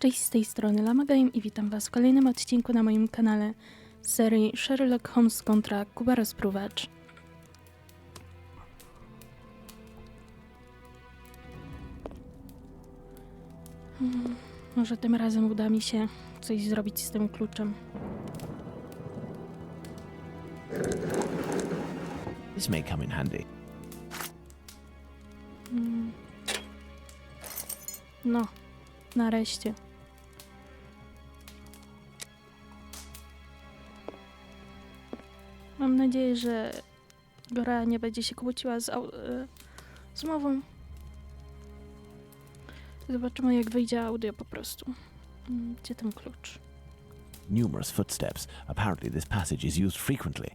Cześć, z tej strony Lamagame i witam was w kolejnym odcinku na moim kanale z serii Sherlock Holmes kontra Kuba Rozpruwacz. Może tym razem uda mi się coś zrobić z tym kluczem. This may come in handy. No, nareszcie. Mam nadzieję, że gra nie będzie się kłóciła z mową. Zobaczymy, jak wyjdzie audio po prostu. Gdzie ten klucz? Numerous footsteps. Apparently this passage is used frequently.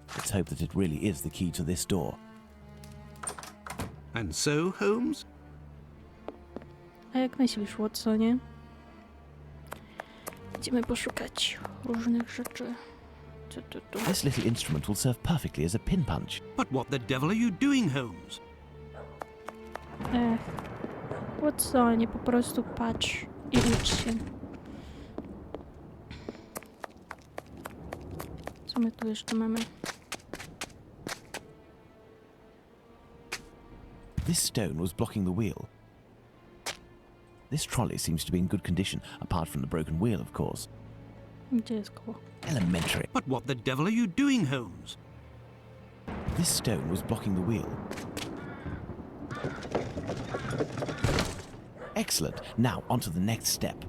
Let's hope that it really is the key to this door. And so, Holmes? A jak myślisz, Watsonie? Idziemy poszukać różnych rzeczy. Co tu? This little instrument will serve perfectly as a pin punch. But what the devil are you doing, Holmes? Watsonie, po prostu patrz i ucz się. Co my tu jeszcze mamy? This stone was blocking the wheel. This trolley seems to be in good condition, apart from the broken wheel, of course. Gdzie jest koło? Elementary. But what the devil are you doing, Holmes? This stone was blocking the wheel. Excellent. Now, on to the next step.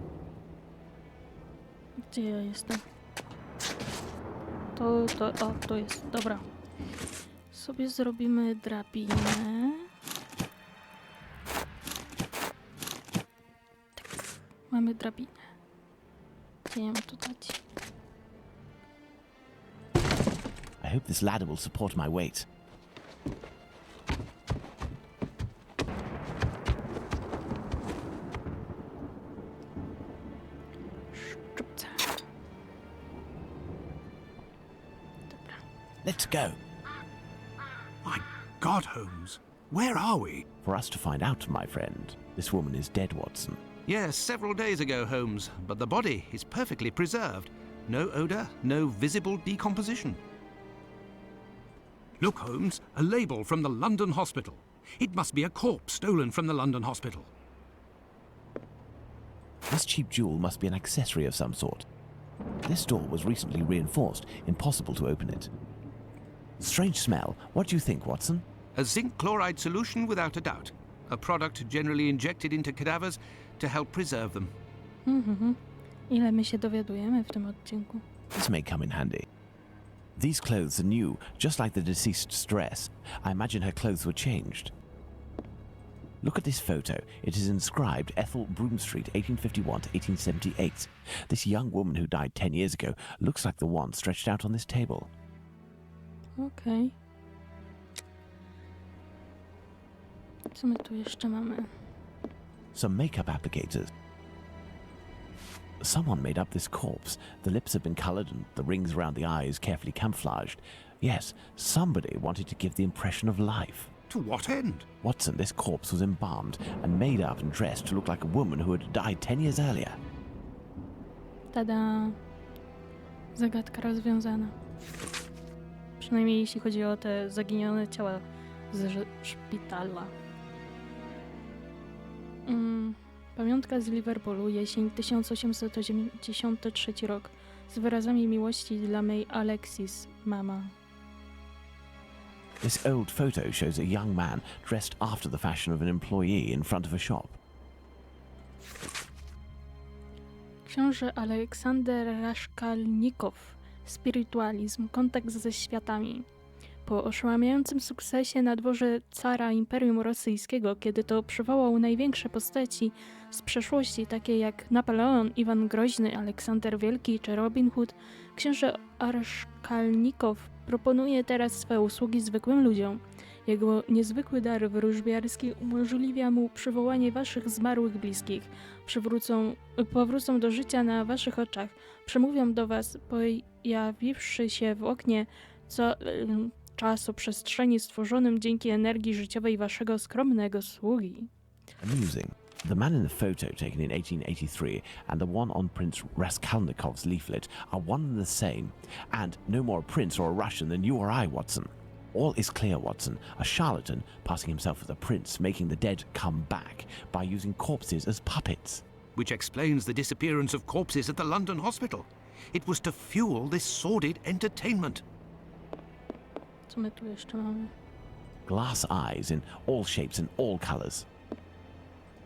Gdzie ja jestem? To jest, dobra. Sobie zrobimy drabinę. Tak, mamy drabinę. Gdzie ją tu dać? I hope this ladder will support my weight. Szczupca. Dobra. Let's go. My God, Holmes, where are we? For us to find out, my friend. This woman is dead, Watson. Yes, several days ago, Holmes, but the body is perfectly preserved. No odor, no visible decomposition. Look, Holmes, a label from the London hospital. It must be a corpse stolen from the London hospital. This cheap jewel must be an accessory of some sort. This door was recently reinforced. Impossible to open it. Strange smell. What do you think, Watson? A zinc chloride solution without a doubt. A product generally injected into cadavers to help preserve them. Ile my się dowiadujemy w tym odcinku? This may come in handy. These clothes are new, just like the deceased's dress. I imagine her clothes were changed. Look at this photo. It is inscribed Ethel Broomstreet, 1851 to 1878. This young woman who died 10 years ago looks like the one stretched out on this table. Okej. Co my tu jeszcze mamy? Some makeup applicators. Someone made up this corpse. The lips have been colored and the rings around the eyes carefully camouflaged. Yes, somebody wanted to give the impression of life. To what end? Watson, this corpse was embalmed and made up and dressed to look like a woman who had died 10 years earlier. Tada. Zagadka rozwiązana. Przynajmniej jeśli chodzi o te zaginione ciała z szpitala. Pamiątka z Liverpoolu, jesień 1883 rok, z wyrazami miłości dla mej Alexis, mama. This old photo shows a young man dressed after the fashion of an employee in front of a shop. Książę Aleksander Raszkalnikow. Spirytualizm, kontakt ze światami. Po oszałamiającym sukcesie na dworze cara Imperium Rosyjskiego, kiedy to przywołał największe postaci z przeszłości, takie jak Napoleon, Iwan Groźny, Aleksander Wielki czy Robin Hood, książę Raszkalnikow proponuje teraz swe usługi zwykłym ludziom. Jego niezwykły dar wróżbiarski umożliwia mu przywołanie waszych zmarłych bliskich. Powrócą do życia na waszych oczach. Przemówią do was, pojawiwszy się w oknie czasoprzestrzeni stworzonym dzięki energii życiowej waszego skromnego sługi. Amusing. The man in the photo taken in 1883 and the one on Prince Raskolnikov's leaflet are one and the same, and no more a prince or a Russian than you or I, Watson. All is clear, Watson. A charlatan passing himself as a prince, making the dead come back by using corpses as puppets. Which explains the disappearance of corpses at the London hospital. It was to fuel this sordid entertainment. Co my tu jeszcze mamy? Glass eyes in all shapes and all colours.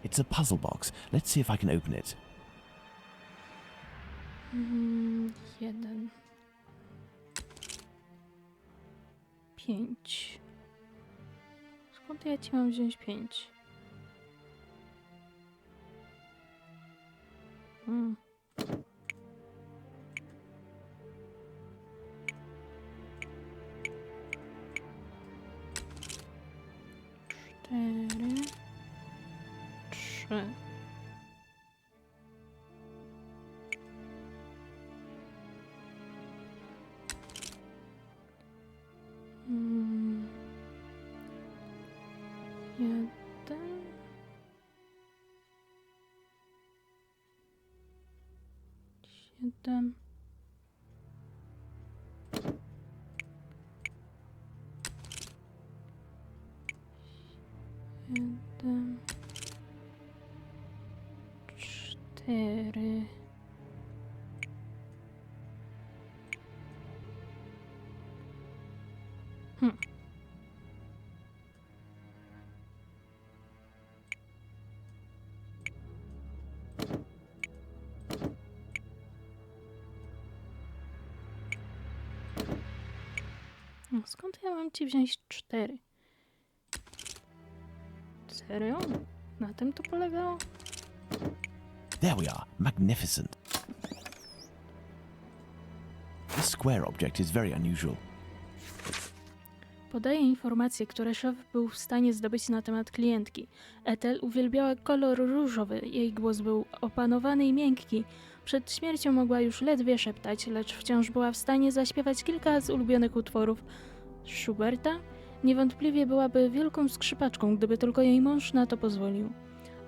It's a puzzle box. Let's see if I can open it. 1. 5. Skąd ja ci mam wziąć 5? Cztery. 3. Jeden. 7. 7. 4. No, skąd ja mam ci wziąć 4? Serio? Na tym to polegało? There we are. Magnificent. This square object is very unusual. Podaje informacje, które szef był w stanie zdobyć na temat klientki. Ethel uwielbiała kolor różowy, jej głos był opanowany i miękki. Przed śmiercią mogła już ledwie szeptać, lecz wciąż była w stanie zaśpiewać kilka z ulubionych utworów Schuberta. Niewątpliwie byłaby wielką skrzypaczką, gdyby tylko jej mąż na to pozwolił.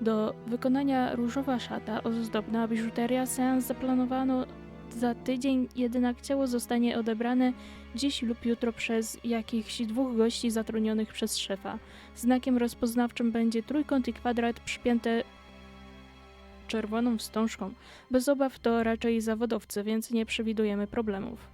Do wykonania różowa szata, ozdobna biżuteria, seans zaplanowano za tydzień, jednak ciało zostanie odebrane dziś lub jutro przez jakichś 2 gości zatrudnionych przez szefa. Znakiem rozpoznawczym będzie trójkąt i kwadrat przypięte czerwoną wstążką. Bez obaw to raczej zawodowcy, więc nie przewidujemy problemów.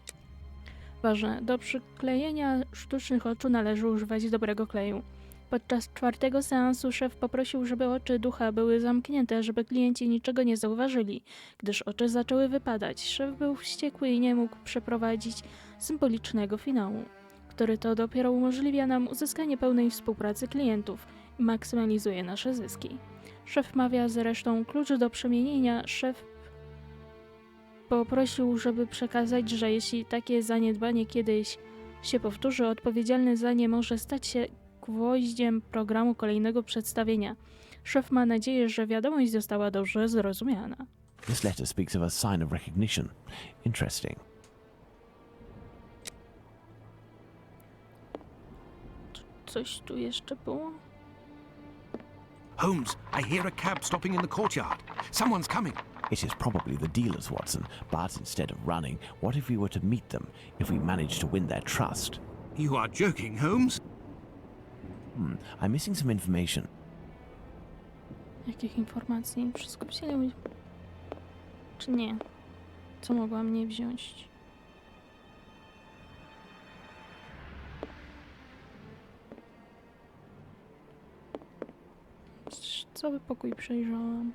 Ważne, do przyklejenia sztucznych oczu należy używać dobrego kleju. Podczas 4. seansu szef poprosił, żeby oczy ducha były zamknięte, żeby klienci niczego nie zauważyli, gdyż oczy zaczęły wypadać. Szef był wściekły i nie mógł przeprowadzić symbolicznego finału, który to dopiero umożliwia nam uzyskanie pełnej współpracy klientów i maksymalizuje nasze zyski. Szef mawia zresztą klucz do przemienienia. Szef poprosił, żeby przekazać, że jeśli takie zaniedbanie kiedyś się powtórzy, odpowiedzialny za nie może stać się gwoździem programu kolejnego przedstawienia. Szef ma nadzieję, że wiadomość została dobrze zrozumiana. This letter speaks of a sign of recognition. Interesting. Coś tu jeszcze było? Holmes, I hear a cab stopping in the courtyard. Someone's coming. It is probably the dealers, Watson, but instead of running, what if we were to meet them, if we managed to win their trust? You are joking, Holmes? I'm missing some information. Jakich informacji? Wszystko wzięli? Czy nie? Co mogłam nie wziąć? Cały pokój przejrzałam.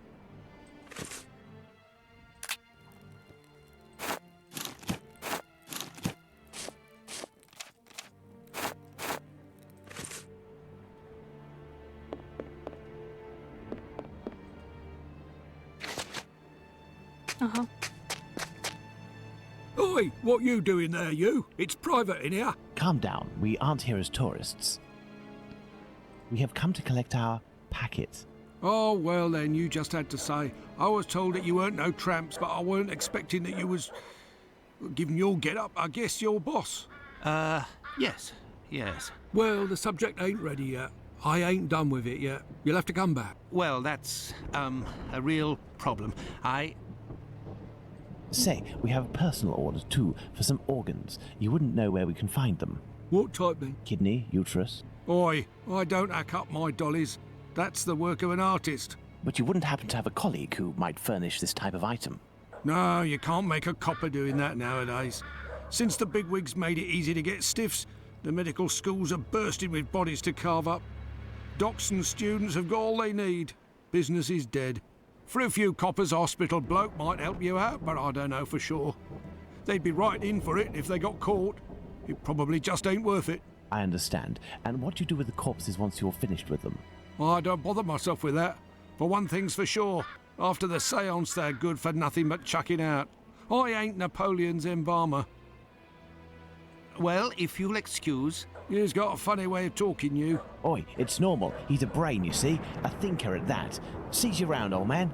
Aha. Oi, what you doing there, you? It's private in here. Calm down. We aren't here as tourists. We have come to collect our packet. Oh, well then, you just had to say. I was told that you weren't no tramps, but I weren't expecting that you was... Given your get-up, I guess your boss. Yes. Well, the subject ain't ready yet. I ain't done with it yet. You'll have to come back. Well, that's, a real problem. Say, we have a personal order too for some organs. You wouldn't know where we can find them. What type then? Kidney, uterus. Oi, I don't hack up my dollies. That's the work of an artist. But you wouldn't happen to have a colleague who might furnish this type of item? No, you can't make a copper doing that nowadays. Since the bigwigs made it easy to get stiffs, the medical schools are bursting with bodies to carve up. Docs and students have got all they need. Business is dead. For a few coppers, hospital bloke might help you out, but I don't know for sure. They'd be right in for it if they got caught. It probably just ain't worth it. I understand. And what do you do with the corpses once you're finished with them? I don't bother myself with that. For one thing's for sure, after the seance they're good for nothing but chucking out. I ain't Napoleon's embalmer. Well, if you'll excuse... You've got a funny way of talking, you. Oi, it's normal. He's a brain, you see. A thinker at that. Seize you round, old man.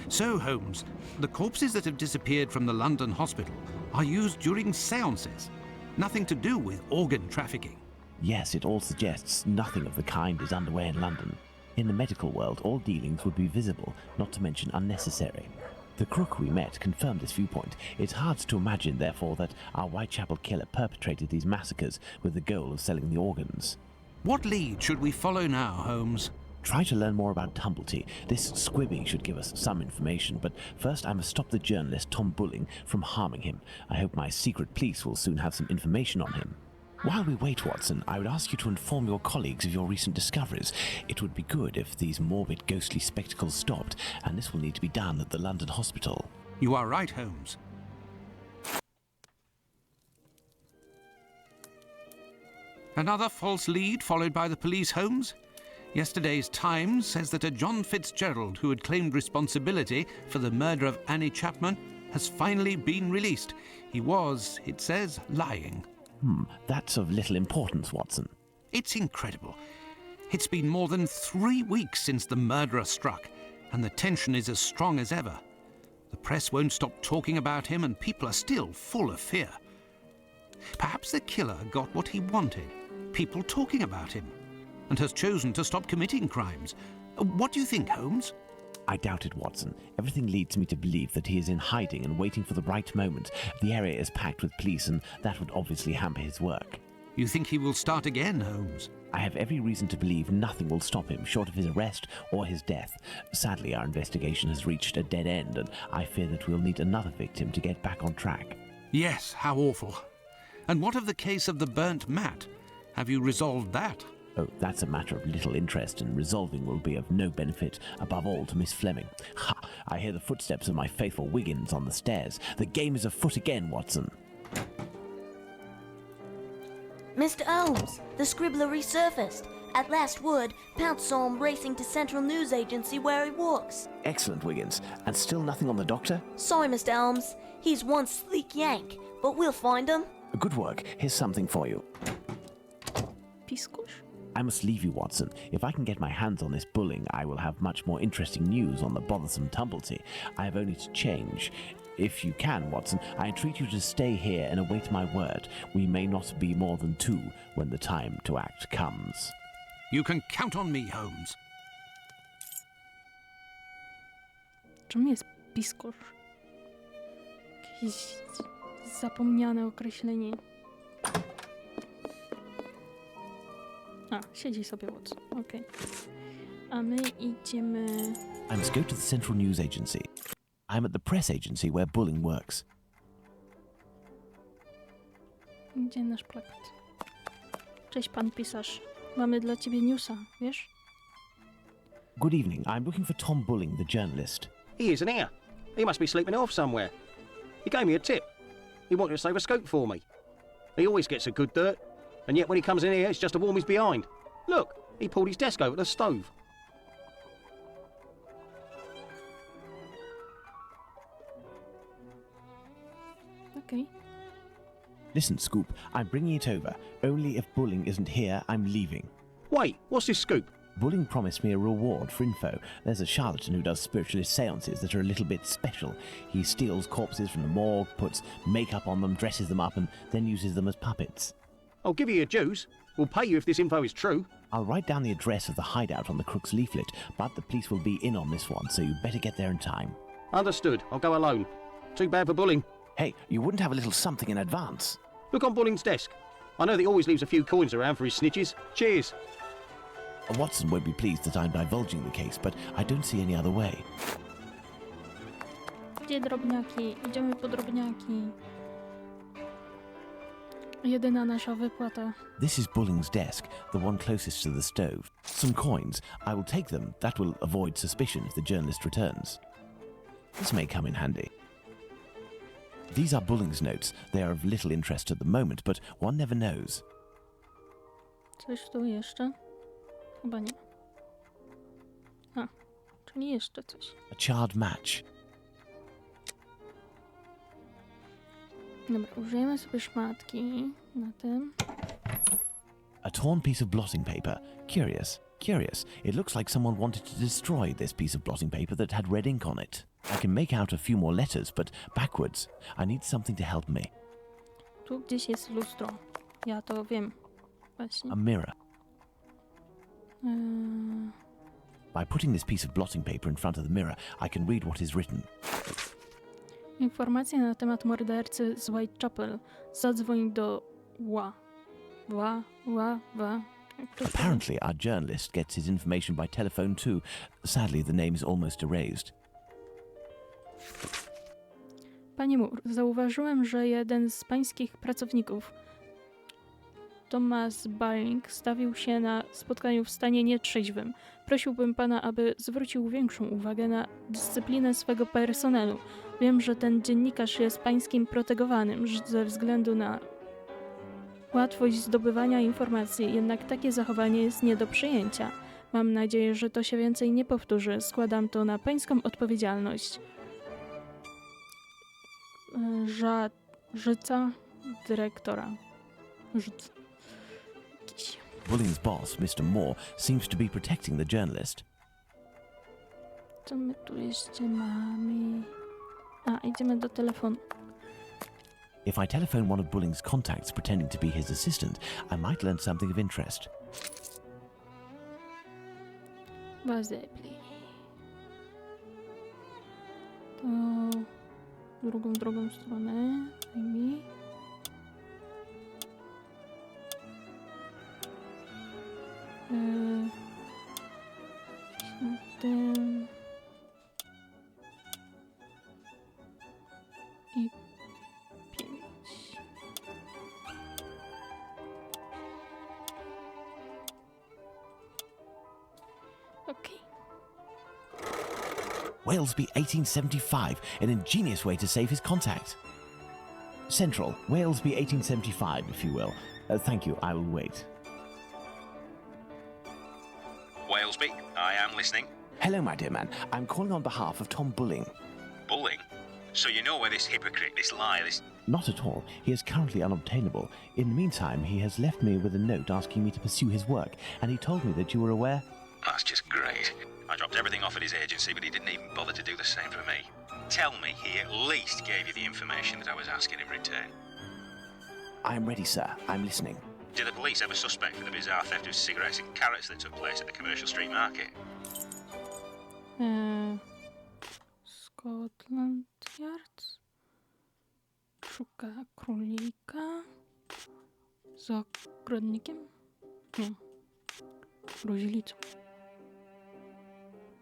So, Holmes, the corpses that have disappeared from the London hospital are used during seances. Nothing to do with organ trafficking. Yes, it all suggests nothing of the kind is underway in London. In the medical world, all dealings would be visible, not to mention unnecessary. The crook we met confirmed this viewpoint. It's hard to imagine, therefore, that our Whitechapel killer perpetrated these massacres with the goal of selling the organs. What lead should we follow now, Holmes? Try to learn more about Tumblety. This squibbing should give us some information, but first I must stop the journalist Tom Bulling from harming him. I hope my secret police will soon have some information on him. While we wait, Watson, I would ask you to inform your colleagues of your recent discoveries. It would be good if these morbid, ghostly spectacles stopped, and this will need to be done at the London hospital. You are right, Holmes. Another false lead followed by the police, Holmes? Yesterday's Times says that a John Fitzgerald who had claimed responsibility for the murder of Annie Chapman has finally been released. He was, it says, lying. That's of little importance, Watson. It's incredible. It's been more than 3 weeks since the murderer struck, and the tension is as strong as ever. The press won't stop talking about him, and people are still full of fear. Perhaps the killer got what he wanted, people talking about him, and has chosen to stop committing crimes. What do you think, Holmes? I doubt it, Watson. Everything leads me to believe that he is in hiding and waiting for the right moment. The area is packed with police, and that would obviously hamper his work. You think he will start again, Holmes? I have every reason to believe nothing will stop him short of his arrest or his death. Sadly, our investigation has reached a dead end, and I fear that we'll need another victim to get back on track. Yes, how awful. And what of the case of the burnt mat? Have you resolved that? Oh, that's a matter of little interest, and resolving will be of no benefit, above all to Miss Fleming. Ha! I hear the footsteps of my faithful Wiggins on the stairs. The game is afoot again, Watson. Mr. Holmes, the scribbler resurfaced. At last word, Pounce saw him racing to Central News Agency where he works. Excellent, Wiggins. And still nothing on the doctor? Sorry, Mr. Holmes. He's one sleek yank, but we'll find him. Good work. Here's something for you. Piskuś? I must leave you, Watson. If I can get my hands on this Bulling, I will have much more interesting news on the bothersome Tumblety. I have only to change. If you can, Watson, I entreat you to stay here and await my word. We may not be more than two when the time to act comes. You can count on me, Holmes. Czym jest piskuś? Jakieś zapomniane określenie. A, siedzi sobie Watson. Okej. A my idziemy... I must go to the Central News Agency. I'm at the press agency where Bulling works. Gdzie nasz plakat? Cześć, pan pisarz. Mamy dla ciebie newsa, wiesz? Good evening. I'm looking for Tom Bulling, the journalist. He isn't here. He must be sleeping off somewhere. He gave me a tip. He wanted to save a scope for me. He always gets a good dirt, and yet when he comes in here, it's just to warm his behind. Look, he pulled his desk over the stove. Okej. Listen, Scoop, I'm bringing it over. Only if Bulling isn't here, I'm leaving. Wait, what's this scoop? Bulling promised me a reward for info. There's a charlatan who does spiritualist seances that are a little bit special. He steals corpses from the morgue, puts makeup on them, dresses them up, and then uses them as puppets. I'll give you your dues. We'll pay you if this info is true. I'll write down the address of the hideout on the crook's leaflet, but the police will be in on this one, so you better get there in time. Understood. I'll go alone. Too bad for Bulling. Hey, you wouldn't have a little something in advance? Look on Bulling's desk. I know that he always leaves a few coins around for his snitches. Cheers. Watson won't be pleased that I'm divulging the case, but I don't see any other way. Gdzie drobniaki? Idziemy po drobniaki. Jedyna nasza wypłata. This is Bulling's desk, the one closest to the stove. Some coins. I will take them. That will avoid suspicion if the journalist returns. This may come in handy. These are Bulling's notes. They are of little interest at the moment, but one never knows. Coś tu jeszcze? Chyba nie. A, czyli jeszcze coś. A charred match. Dobra, użyjemy sobie szmatki na tym. A torn piece of blotting paper. Curious. Curious. It looks like someone wanted to destroy this piece of blotting paper that had red ink on it. I can make out a few more letters, but backwards. I need something to help me. Tu gdzieś jest lustro. Ja to wiem. Właśnie. A mirror. By putting this piece of blotting paper in front of the mirror, I can read what is written. Informacje na temat mordercy z Whitechapel. Zadzwoń do Ła. Apparently, our journalist gets his information by telephone too. Sadly, the name is almost erased. Panie Moore, zauważyłem, że jeden z pańskich pracowników, Thomas Baring, stawił się na spotkaniu w stanie nietrzeźwym. Prosiłbym pana, aby zwrócił większą uwagę na dyscyplinę swego personelu. Wiem, że ten dziennikarz jest pańskim protegowanym ze względu na łatwość zdobywania informacji, jednak takie zachowanie jest nie do przyjęcia. Mam nadzieję, że to się więcej nie powtórzy. Składam to na pańską odpowiedzialność. Życa dyrektora. Życ. Jakiś. Bulling's boss, Mr. Moore, seems to be protecting the journalist. Co my tu jeszcze mamy? A, idziemy do telefonu. If I telephone one of Bulling's contacts pretending to be his assistant, I might learn something of interest. Bazepli. To drugą stronę. Maybe. Tym. I 5. Okay. Walesby 1875, an ingenious way to save his contact. Central, Walesby 1875, if you will. Thank you, I will wait. Walesby, I am listening. Hello, my dear man. I'm calling on behalf of Tom Bulling. Bulling? So you know where this hypocrite, this liar, this... Not at all. He is currently unobtainable. In the meantime, he has left me with a note asking me to pursue his work, and he told me that you were aware... That's just great. I dropped everything off at his agency, but he didn't even bother to do the same for me. Tell me he at least gave you the information that I was asking in return. I am ready, sir. I'm listening. Did the police have a suspect for the bizarre theft of cigarettes and carrots that took place at the commercial street market? Scotland Yard szuka królika z ogrodnikiem? Nie. Gruźlicą.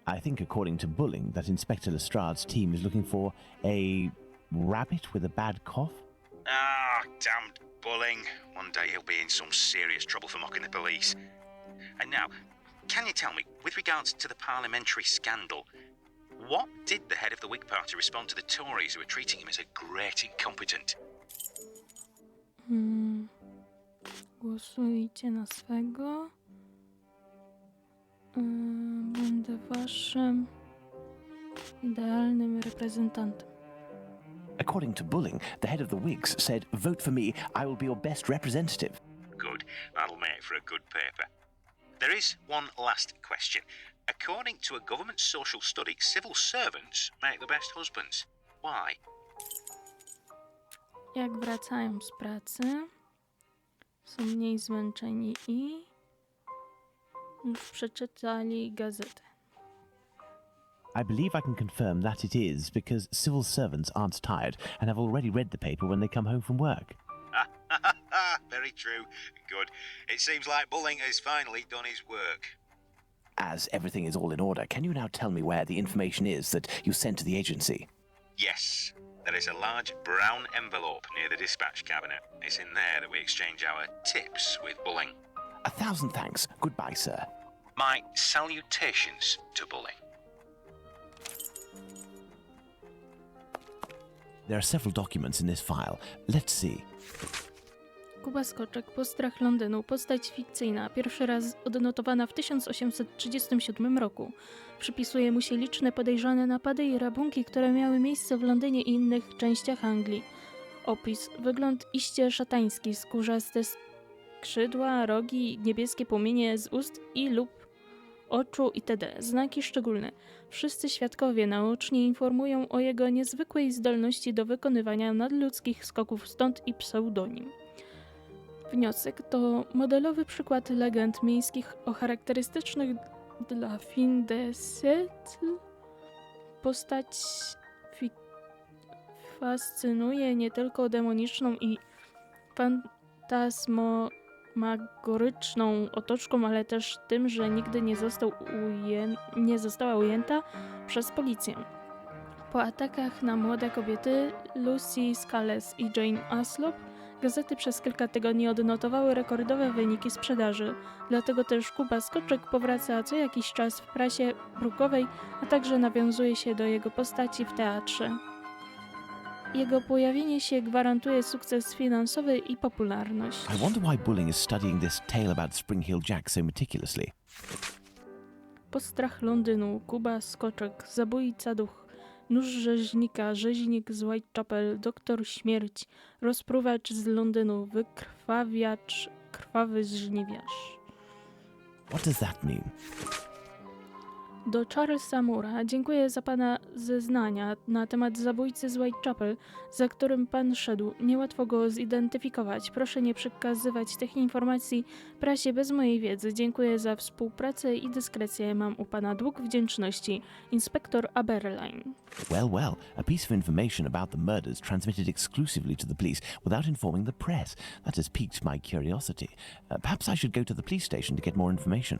I think, according to Bulling, that Inspector Lestrade's team is looking for a rabbit with a bad cough. Ah, damned Bulling. One day he'll be in some serious trouble for mocking the police. And now, can you tell me, with regards to the parliamentary scandal, what did the head of the Whig Party respond to the Tories who were treating him as a great incompetent? Głosujcie na swego. Będę waszym idealnym reprezentantem. According to Bulling, the head of the Whigs said, "Vote for me, I will be your best representative." Good. That'll make for a good paper. There is one last question. According to a government social study, civil servants make the best husbands. Why? Jak wracają z pracy, są mniej zmęczeni i już przeczytali gazetę. I believe I can confirm that it is because civil servants aren't tired and have already read the paper when they come home from work. Very true. Good. It seems like Bulling has finally done his work. As everything is all in order, can you now tell me where the information is that you sent to the agency? Yes, there is a large brown envelope near the dispatch cabinet. It's in there that we exchange our tips with Bulling. 1,000 thanks. Goodbye, sir. My salutations to Bulling. There are several documents in this file. Let's see. Kuba Skoczek, Postrach Londynu, postać fikcyjna, pierwszy raz odnotowana w 1837 roku. Przypisuje mu się liczne podejrzane napady i rabunki, które miały miejsce w Londynie i innych częściach Anglii. Opis. Wygląd iście szatański, skórzaste skrzydła, rogi, niebieskie płomienie z ust i lub oczu itd. Znaki szczególne. Wszyscy świadkowie naocznie informują o jego niezwykłej zdolności do wykonywania nadludzkich skoków, stąd i pseudonim. Wniosek to modelowy przykład legend miejskich o charakterystycznych dla fin de siècle. Postać fascynuje nie tylko demoniczną i fantasmagoryczną otoczką, ale też tym, że nigdy nie została ujęta przez policję. Po atakach na młode kobiety Lucy Scales i Jane Aslop gazety przez kilka tygodni odnotowały rekordowe wyniki sprzedaży. Dlatego też Kuba Skoczek powraca co jakiś czas w prasie brukowej, a także nawiązuje się do jego postaci w teatrze. Jego pojawienie się gwarantuje sukces finansowy i popularność. I wonder why Bulling is studying this tale about Spring Hill Jack so meticulously. Postrach Londynu, Kuba Skoczek, zabójca duch, nóż rzeźnika, rzeźnik z Whitechapel, doktor śmierć, rozpruwacz z Londynu, wykrwawiacz, krwawy żniwiarz. What does that mean? Do Charlesa Moore'a dziękuję za pana zeznania na temat zabójcy z Whitechapel, za którym pan szedł. Niełatwo go zidentyfikować. Proszę nie przekazywać tych informacji prasie bez mojej wiedzy. Dziękuję za współpracę i dyskrecję. Mam u pana dług wdzięczności. Inspektor Aberline. Well, a piece of information about the murders transmitted exclusively to the police without informing the press. That has piqued my curiosity. Perhaps I should go to the police station to get more information.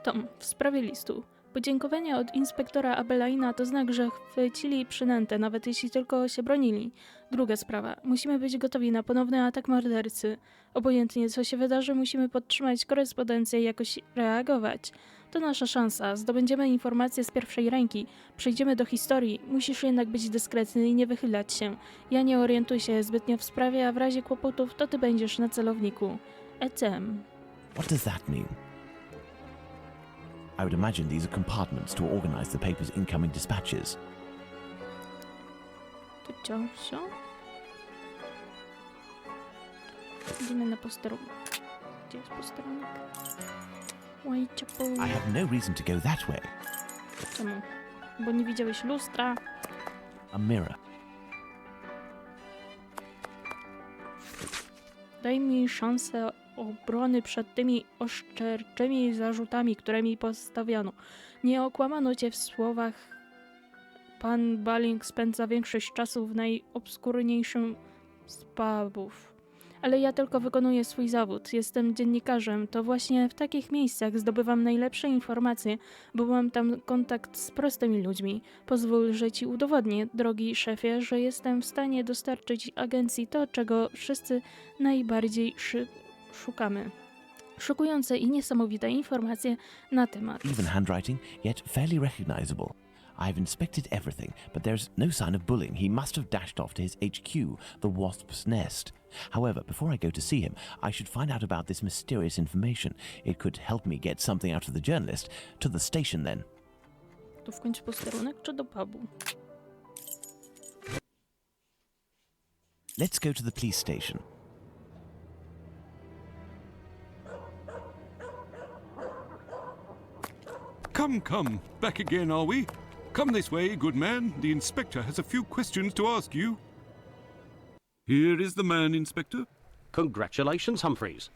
Tom, w sprawie listu. Podziękowania od inspektora Abelaina to znak, że chwycili przynętę, nawet jeśli tylko się bronili. Druga sprawa. Musimy być gotowi na ponowny atak mordercy. Obojętnie co się wydarzy, musimy podtrzymać korespondencję i jakoś reagować. To nasza szansa. Zdobędziemy informacje z pierwszej ręki. Przejdziemy do historii. Musisz jednak być dyskretny i nie wychylać się. Ja nie orientuję się zbytnio w sprawie, a w razie kłopotów to ty będziesz na celowniku. ECM. What does that mean? I would imagine these are compartments to organize the paper's incoming dispatches. To ciążo? Idziemy na posterunek. Gdzie jest posterunek? Whitechapel. I have no reason to go that way. Czemu? Bo nie widziałeś lustra? A mirror. Daj mi szansę obrony przed tymi oszczerczymi zarzutami, które mi postawiono. Nie okłamano cię w słowach. Pan Bulling spędza większość czasu w najobskurniejszym z pubów. Ale ja tylko wykonuję swój zawód. Jestem dziennikarzem. To właśnie w takich miejscach zdobywam najlepsze informacje, bo mam tam kontakt z prostymi ludźmi. Pozwól, że ci udowodnię, drogi szefie, że jestem w stanie dostarczyć agencji to, czego wszyscy najbardziej szukamy. Szokujące i niesamowite informacje na temat. Even handwriting, yet fairly recognizable. I've inspected everything, but there's no sign of Bulling. He must have dashed off to his HQ, the Wasp's Nest. However, before I go to see him, I should find out about this mysterious information. It could help me get something out of the journalist. To the station, then. To w końcu posterunek czy do pubu? Let's go to the police station. Come, back again, are we? Come this way, good man. The inspector has a few questions to ask you. Here is the man, Inspector. Congratulations, Humphreys.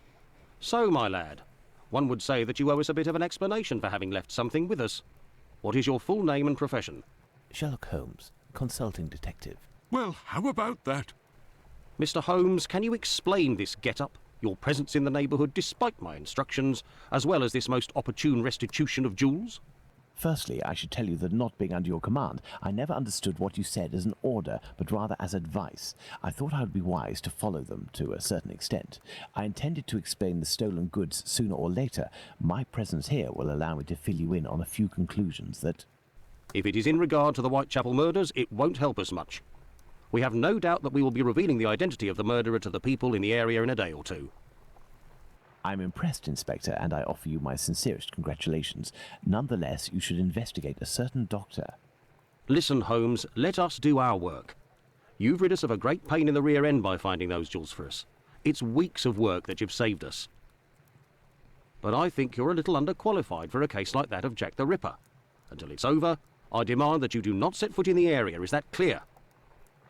So, my lad, one would say that you owe us a bit of an explanation for having left something with us. What is your full name and profession? Sherlock Holmes, consulting detective. Well, how about that? Mr. Holmes, can you explain this get-up, your presence in the neighbourhood despite my instructions, as well as this most opportune restitution of jewels? Firstly, I should tell you that not being under your command, I never understood what you said as an order, but rather as advice. I thought I would be wise to follow them to a certain extent. I intended to explain the stolen goods sooner or later. My presence here will allow me to fill you in on a few conclusions that... If it is in regard to the Whitechapel murders, it won't help us much. We have no doubt that we will be revealing the identity of the murderer to the people in the area in a day or two. I'm impressed, Inspector, and I offer you my sincerest congratulations. Nonetheless, you should investigate a certain doctor. Listen, Holmes, let us do our work. You've rid us of a great pain in the rear end by finding those jewels for us. It's weeks of work that you've saved us. But I think you're a little underqualified for a case like that of Jack the Ripper. Until it's over, I demand that you do not set foot in the area. Is that clear?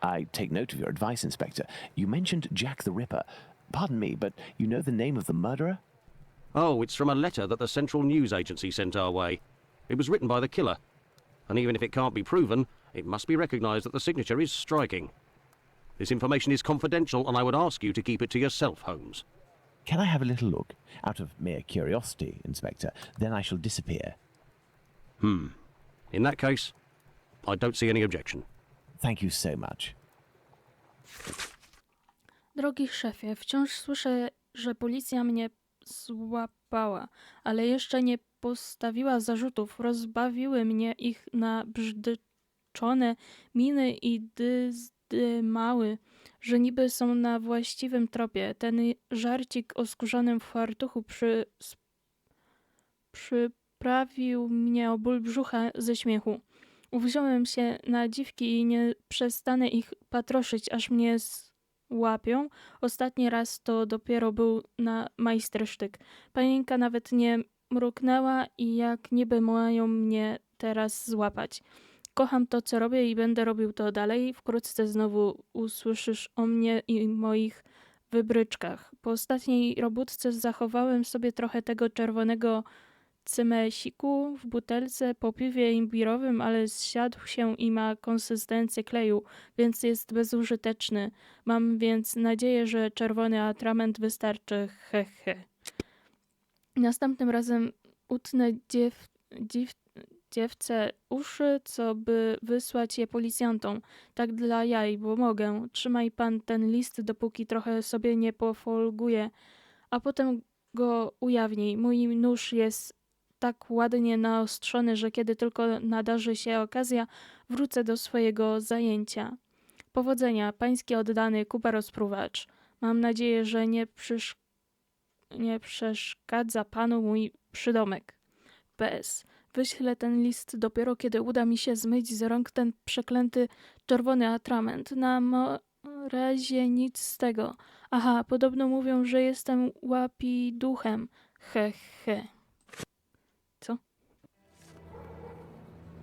I take note of your advice, Inspector. You mentioned Jack the Ripper. Pardon me, but you know the name of the murderer? Oh, it's from a letter that the Central News Agency sent our way. It was written by the killer. And even if it can't be proven, it must be recognised that the signature is striking. This information is confidential, and I would ask you to keep it to yourself, Holmes. Can I have a little look? Out of mere curiosity, Inspector. Then I shall disappear. In that case, I don't see any objection. Thank you so much. Drogi szefie, wciąż słyszę, że policja mnie złapała, ale jeszcze nie postawiła zarzutów. Rozbawiły mnie ich nabrzydczone miny i dymały, że niby są na właściwym tropie. Ten żarcik o skórzanym fartuchu przyprawił mnie o ból brzucha ze śmiechu. Uwziąłem się na dziwki i nie przestanę ich patroszyć, aż mnie łapią. Ostatni raz to dopiero był na majstersztyk. Panienka nawet nie mruknęła i jak niby mają mnie teraz złapać. Kocham to, co robię i będę robił to dalej. Wkrótce znowu usłyszysz o mnie i moich wybryczkach. Po ostatniej robótce zachowałem sobie trochę tego czerwonego cymesiku w butelce po piwie imbirowym, ale zsiadł się i ma konsystencję kleju, więc jest bezużyteczny. Mam więc nadzieję, że czerwony atrament wystarczy. Następnym razem utnę dziewce uszy, co by wysłać je policjantom. Tak dla jaj, bo mogę. Trzymaj pan ten list, dopóki trochę sobie nie pofolguję, a potem go ujawnij. Mój nóż jest tak ładnie naostrzony, że kiedy tylko nadarzy się okazja, wrócę do swojego zajęcia. Powodzenia, pański oddany Kuba Rozpruwacz. Mam nadzieję, że nie przeszkadza panu mój przydomek. PS. Wyślę ten list dopiero, kiedy uda mi się zmyć z rąk ten przeklęty czerwony atrament. Na razie nic z tego. Aha, podobno mówią, że jestem łapiduchem. Co?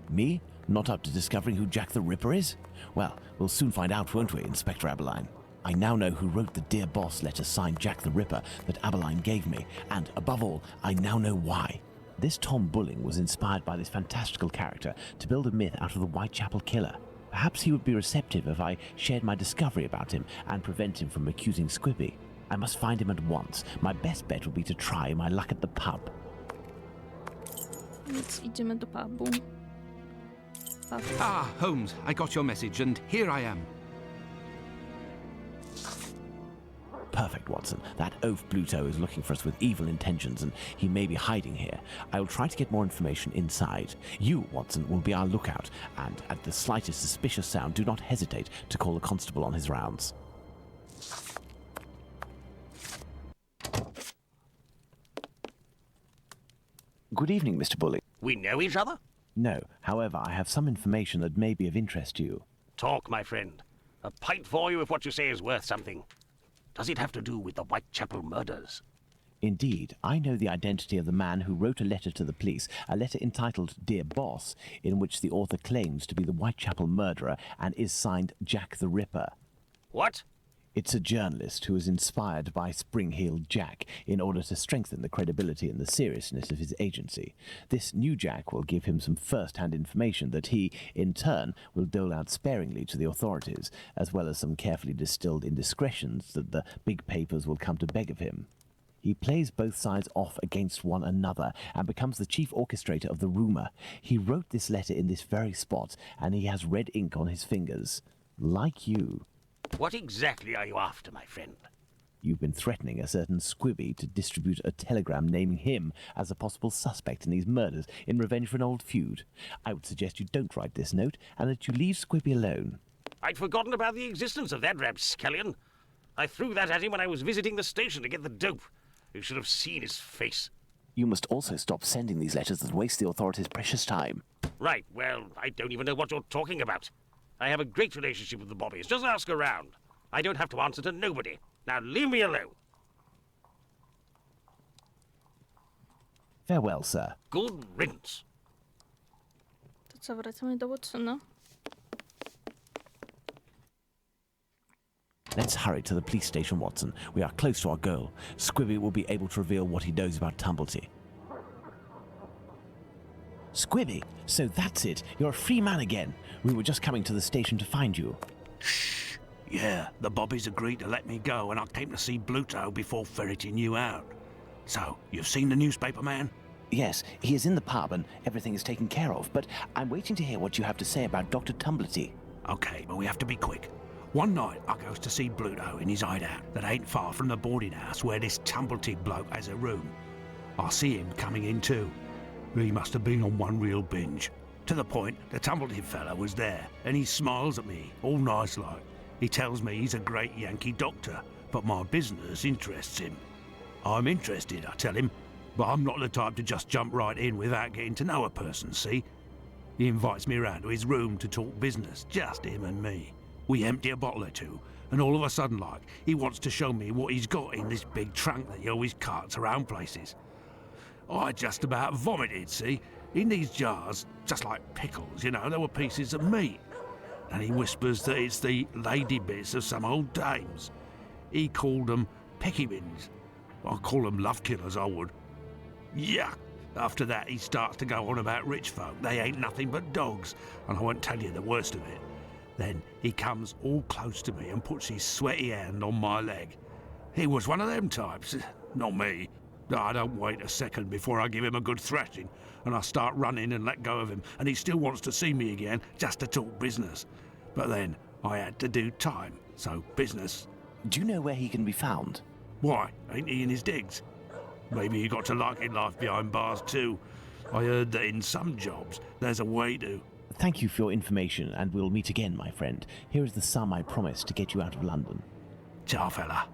Me? Not up to discovering who Jack the Ripper is? Well, we'll soon find out, won't we, Inspector Aberline? I now know who wrote the Dear Boss letter signed Jack the Ripper that Aberline gave me, and, above all, I now know why. This Tom Bulling was inspired by this fantastical character to build a myth out of the Whitechapel killer. Perhaps he would be receptive if I shared my discovery about him and prevent him from accusing Squibbie. I must find him at once. My best bet will be to try my luck at the pub. Więc idziemy do pubu. Pub. Ah, Holmes, I got your message, and here I am. Perfect, Watson. That oaf Pluto is looking for us with evil intentions, and he may be hiding here. I will try to get more information inside. You, Watson, will be our lookout, and at the slightest suspicious sound, do not hesitate to call the constable on his rounds. Good evening, Mr. Bulling. We know each other? No, however, I have some information that may be of interest to you. Talk, my friend. A pint for you if what you say is worth something. Does it have to do with the Whitechapel murders? Indeed, I know the identity of the man who wrote a letter to the police, a letter entitled Dear Boss, in which the author claims to be the Whitechapel murderer and is signed Jack the Ripper. What? It's a journalist who was inspired by Spring-Heeled Jack in order to strengthen the credibility and the seriousness of his agency. This new Jack will give him some first-hand information that he, in turn, will dole out sparingly to the authorities, as well as some carefully distilled indiscretions that the big papers will come to beg of him. He plays both sides off against one another and becomes the chief orchestrator of the rumour. He wrote this letter in this very spot, and he has red ink on his fingers. Like you. What exactly are you after, my friend? You've been threatening a certain Squibby to distribute a telegram naming him as a possible suspect in these murders in revenge for an old feud. I would suggest you don't write this note and that you leave Squibby alone. I'd forgotten about the existence of that rapscallion. I threw that at him when I was visiting the station to get the dope. You should have seen his face. You must also stop sending these letters that waste the authorities' precious time. Right, well, I don't even know what you're talking about. I have a great relationship with the Bobbies. Just ask around. I don't have to answer to nobody. Now leave me alone. Farewell, sir. Good riddance. To co, wracamy do Watsona? Let's hurry to the police station, Watson. We are close to our goal. Squibby will be able to reveal what he knows about Tumblety. Squibby, so that's it. You're a free man again. We were just coming to the station to find you. Shh. Yeah, the Bobbies agreed to let me go and I came to see Bluto before ferreting you out. So, you've seen the newspaper man? Yes, he is in the pub and everything is taken care of, but I'm waiting to hear what you have to say about Dr. Tumblety. Okay, but we have to be quick. One night, I goes to see Bluto in his hideout that ain't far from the boarding house where this Tumblety bloke has a room. I see him coming in too. He must have been on one real binge. To the point, the Tumblety fella was there, and he smiles at me, all nice like. He tells me he's a great Yankee doctor, but my business interests him. I'm interested, I tell him, but I'm not the type to just jump right in without getting to know a person, see? He invites me around to his room to talk business, just him and me. We empty a bottle or two, and all of a sudden, like, he wants to show me what he's got in this big trunk that he always carts around places. I just about vomited, see? In these jars, just like pickles, you know, there were pieces of meat. And he whispers that it's the lady bits of some old dames. He called them peckybins. I call them love killers, I would. Yuck! After that, he starts to go on about rich folk. They ain't nothing but dogs, and I won't tell you the worst of it. Then he comes all close to me and puts his sweaty hand on my leg. He was one of them types, not me. I don't wait a second before I give him a good thrashing, and I start running and let go of him, and he still wants to see me again just to talk business. But then I had to do time, so business. Do you know where he can be found? Why, ain't he in his digs? Maybe he got to liking life behind bars too. I heard that in some jobs there's a way to. Thank you for your information, and we'll meet again, my friend. Here is the sum I promised to get you out of London. Ciao, fella.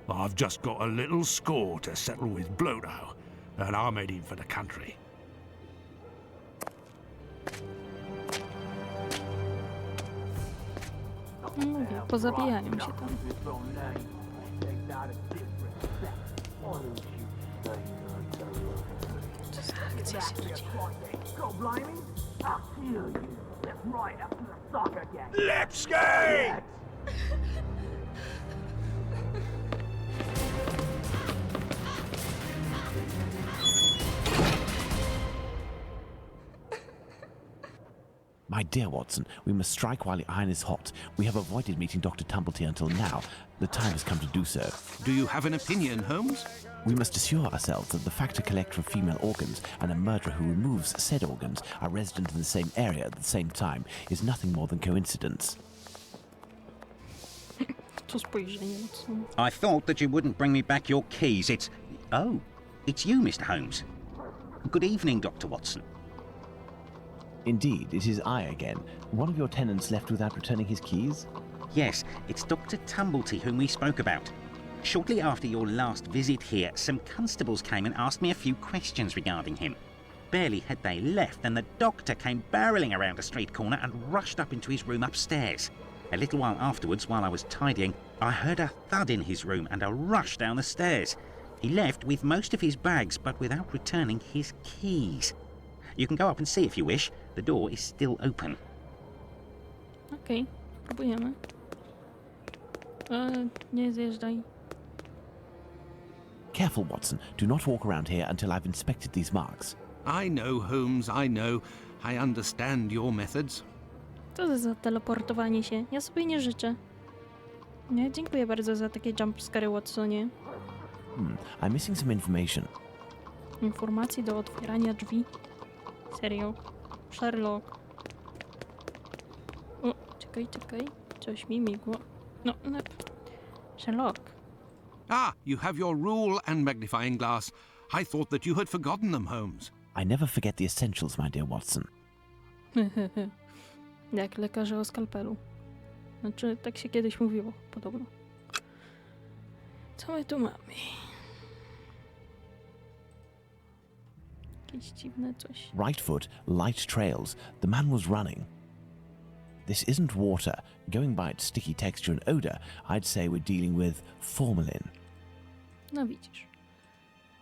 I've just got a little score to settle with Bluto, and I'm heading for the country. No mówię, pozabijają się tam. Co za akcja się tu dzieje? Lipski! My dear Watson, we must strike while the iron is hot. We have avoided meeting Dr. Tumblety until now. The time has come to do so. Do you have an opinion, Holmes? We must assure ourselves that the factor collector of female organs and a murderer who removes said organs are resident in the same area at the same time is nothing more than coincidence. To spojrzenie, Watson. I thought that you wouldn't bring me back your keys. Oh, it's you, Mr. Holmes. Good evening, Dr. Watson. Indeed, it is I again. One of your tenants left without returning his keys? Yes, it's Dr. Tumblety whom we spoke about. Shortly after your last visit here, some constables came and asked me a few questions regarding him. Barely had they left than the doctor came barreling around a street corner and rushed up into his room upstairs. A little while afterwards, while I was tidying, I heard a thud in his room and a rush down the stairs. He left with most of his bags, but without returning his keys. You can go up and see if you wish. The door is still open. Okej, próbujemy. Nie zjeżdżaj. Careful, Watson. Do not walk around here until I've inspected these marks. I know, Holmes, I know. I understand your methods. Co to za teleportowanie się? Ja sobie nie życzę. Nie, dziękuję bardzo za takie jumpscary, Watsonie. I'm missing some information. Informacji do otwierania drzwi. Serio. Sherlock. O, czekaj. Coś mi migło. No. Sherlock. Ah, you have your rule and magnifying glass. I thought that you had forgotten them, Holmes. I never forget the essentials, my dear Watson. Jak lekarze o skalpelu. Znaczy, tak się kiedyś mówiło, podobno. Co my tu mamy? Jakieś dziwne coś. Right foot, light trails. The man was running. This isn't water. Going by its sticky texture and odor, I'd say we're dealing with formalin. No widzisz.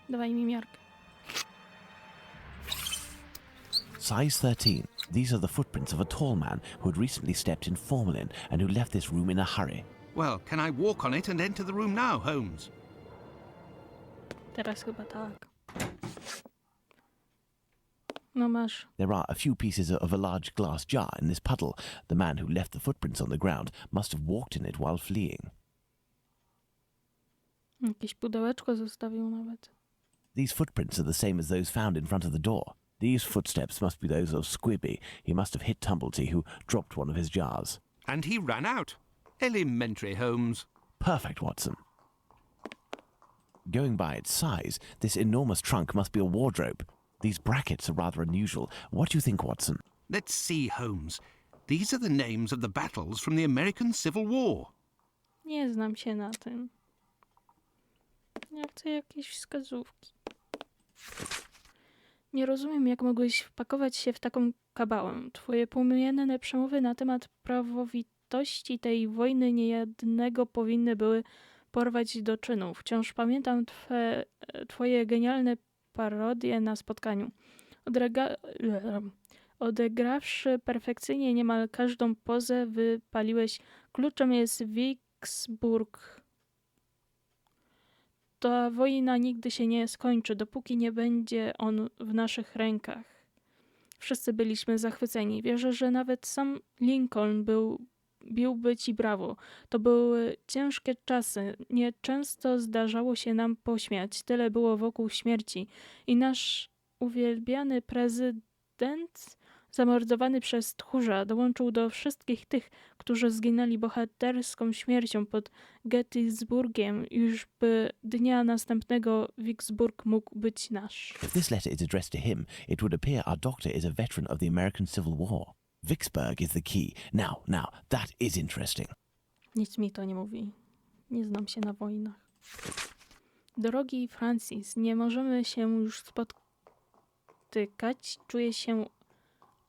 Dawaj mi miarkę. Size 13. These are the footprints of a tall man who had recently stepped in formalin and who left this room in a hurry. Well, can I walk on it and enter the room now, Holmes? Teraz chyba tak. No masz. There are a few pieces of a large glass jar in this puddle. The man who left the footprints on the ground must have walked in it while fleeing. Jakieś pudełeczko zostawił nawet. These footprints are the same as those found in front of the door. These footsteps must be those of Squibby. He must have hit Tumblety, who dropped one of his jars. And he ran out. Elementary, Holmes. Perfect, Watson. Going by its size, this enormous trunk must be a wardrobe. These brackets are rather unusual. What do you think, Watson? Let's see, Holmes. These are the names of the battles from the American Civil War. Nie znam się na tym. Ja chcę jakieś wskazówki. Nie rozumiem, jak mogłeś wpakować się w taką kabałę. Twoje płomienne przemowy na temat prawowitości tej wojny niejednego powinny były porwać do czynu. Wciąż pamiętam twoje genialne parodie na spotkaniu. Odegrawszy perfekcyjnie niemal każdą pozę, wypaliłeś: kluczem jest Vicksburg. Ta wojna nigdy się nie skończy, dopóki nie będzie on w naszych rękach. Wszyscy byliśmy zachwyceni. Wierzę, że nawet sam Lincoln biłby ci brawo. To były ciężkie czasy. Nieczęsto zdarzało się nam pośmiać. Tyle było wokół śmierci. I nasz uwielbiany prezydent, zamordowany przez tchórza, dołączył do wszystkich tych, którzy zginęli bohaterską śmiercią pod Gettysburgiem, już by dnia następnego Vicksburg mógł być nasz. If this letter is addressed to him, it would appear our doctor is a veteran of the American Civil War. Vicksburg is the key. Now, that is interesting. Nic mi to nie mówi. Nie znam się na wojnach. Drogi Francis, nie możemy się już spotykać. Czuję się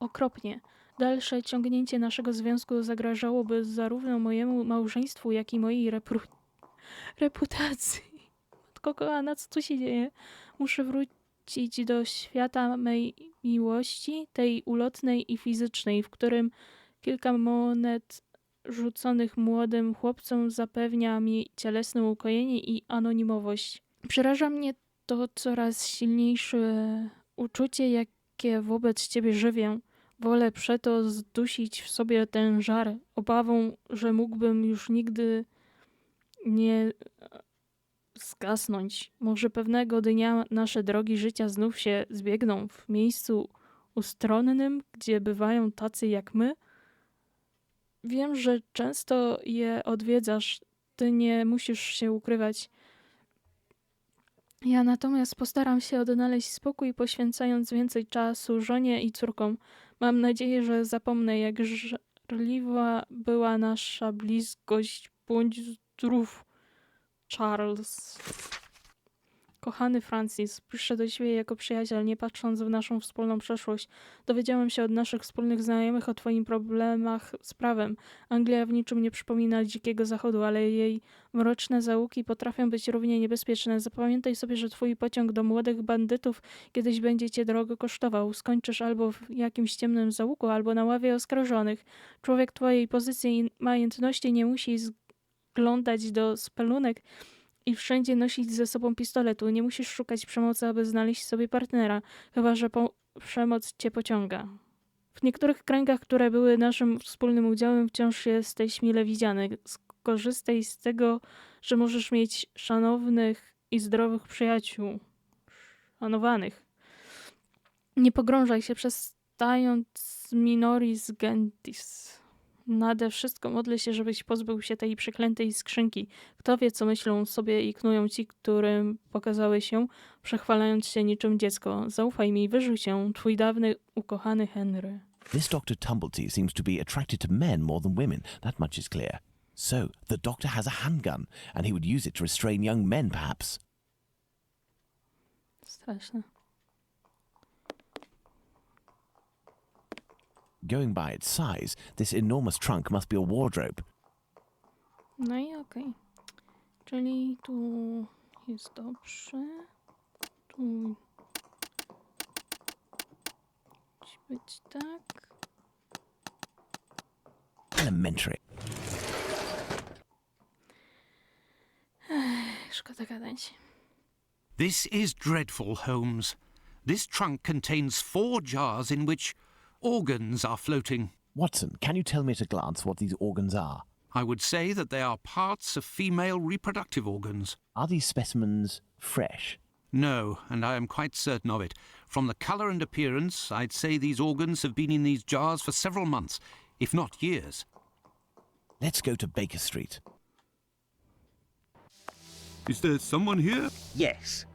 okropnie. Dalsze ciągnięcie naszego związku zagrażałoby zarówno mojemu małżeństwu, jak i mojej reputacji. Matko kochana, co tu się dzieje? Muszę wrócić do świata mej miłości, tej ulotnej i fizycznej, w którym kilka monet rzuconych młodym chłopcom zapewnia mi cielesne ukojenie i anonimowość. Przeraża mnie to coraz silniejsze uczucie, jakie wobec ciebie żywię. Wolę przeto zdusić w sobie ten żar, obawą, że mógłbym już nigdy nie zgasnąć. Może pewnego dnia nasze drogi życia znów się zbiegną w miejscu ustronnym, gdzie bywają tacy jak my. Wiem, że często je odwiedzasz, ty nie musisz się ukrywać. Ja natomiast postaram się odnaleźć spokój, poświęcając więcej czasu żonie i córkom. Mam nadzieję, że zapomnę, jak żarliwa była nasza bliskość. Bądź zdrów, Charles. Kochany Francis, piszę do ciebie jako przyjaciel, nie patrząc w naszą wspólną przeszłość. Dowiedziałem się od naszych wspólnych znajomych o twoich problemach z prawem. Anglia w niczym nie przypomina dzikiego zachodu, ale jej mroczne zaułki potrafią być równie niebezpieczne. Zapamiętaj sobie, że twój pociąg do młodych bandytów kiedyś będzie cię drogo kosztował. Skończysz albo w jakimś ciemnym zaułku, albo na ławie oskarżonych. Człowiek twojej pozycji i majątności nie musi przyglądać do spelunek i wszędzie nosić ze sobą pistoletu. Nie musisz szukać przemocy, aby znaleźć sobie partnera, chyba że przemoc cię pociąga. W niektórych kręgach, które były naszym wspólnym udziałem, wciąż jesteś mile widziany. Skorzystaj z tego, że możesz mieć szanownych i zdrowych przyjaciół. Szanowanych. Nie pogrążaj się, przestając minoris gentis. Nade wszystko modlę się, żebyś pozbył się tej przeklętej skrzynki. Kto wie, co myślą sobie i knują ci, którym pokazałeś się, przechwalając się niczym dziecko. Zaufaj mi, wyrzuć ją, twój dawny, ukochany Henry. This Dr. Tumblety seems to be attracted to men more than women. That much is clear. So, the doctor has a handgun, and he would use it to restrain young men, perhaps. Straszne. Going by its size, this enormous trunk must be a wardrobe. No i okej. Czyli tu jest dobrze. Tu musi być tak. Elementary. Szkoda gadać. This is dreadful, Holmes. This trunk contains 4 jars in which organs are floating. Watson, can you tell me at a glance what these organs are? I would say that they are parts of female reproductive organs. Are these specimens fresh? No, and I am quite certain of it. From the colour and appearance, I'd say these organs have been in these jars for several months, if not years. Let's go to Baker Street. Is there someone here? Yes.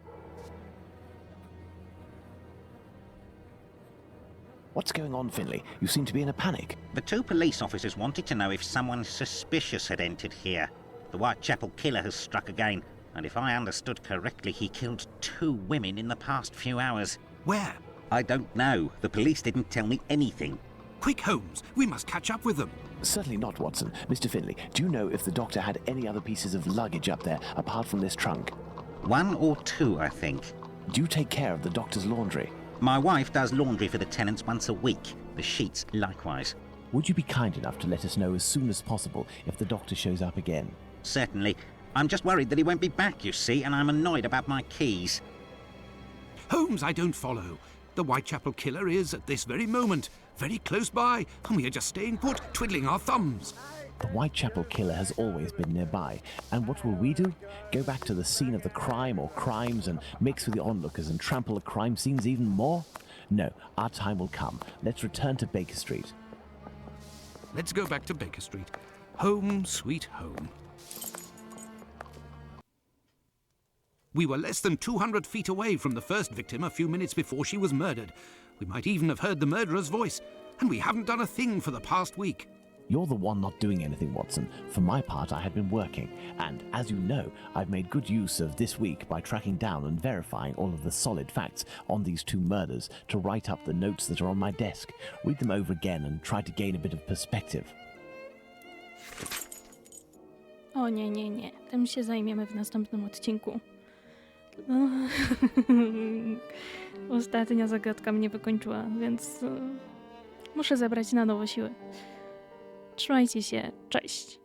What's going on, Finlay? You seem to be in a panic. The 2 police officers wanted to know if someone suspicious had entered here. The Whitechapel killer has struck again, and if I understood correctly, he killed 2 women in the past few hours. Where? I don't know. The police didn't tell me anything. Quick, Holmes, we must catch up with them. Certainly not, Watson. Mr. Finlay, do you know if the doctor had any other pieces of luggage up there apart from this trunk? 1 or 2, I think. Do you take care of the doctor's laundry? My wife does laundry for the tenants once a week. The sheets likewise. Would you be kind enough to let us know as soon as possible if the doctor shows up again? Certainly. I'm just worried that he won't be back, you see, and I'm annoyed about my keys. Holmes, I don't follow. The Whitechapel killer is, at this very moment, very close by, and we are just staying put, twiddling our thumbs. The Whitechapel killer has always been nearby. And what will we do? Go back to the scene of the crime or crimes and mix with the onlookers and trample the crime scenes even more? No, our time will come. Let's return to Baker Street. Let's go back to Baker Street. Home, sweet home. We were less than 200 feet away from the first victim a few minutes before she was murdered. We might even have heard the murderer's voice, and we haven't done a thing for the past week. You're the one not doing anything, Watson. For my part, I had been working, and as you know, I've made good use of this week by tracking down and verifying all of the solid facts on these 2 murders to write up the notes that are on my desk, read them over again and try to gain a bit of perspective. O nie. Tym się zajmiemy w następnym odcinku. Ostatnia zagadka mnie wykończyła, więc muszę zebrać na nowo siły. Trzymajcie się, cześć!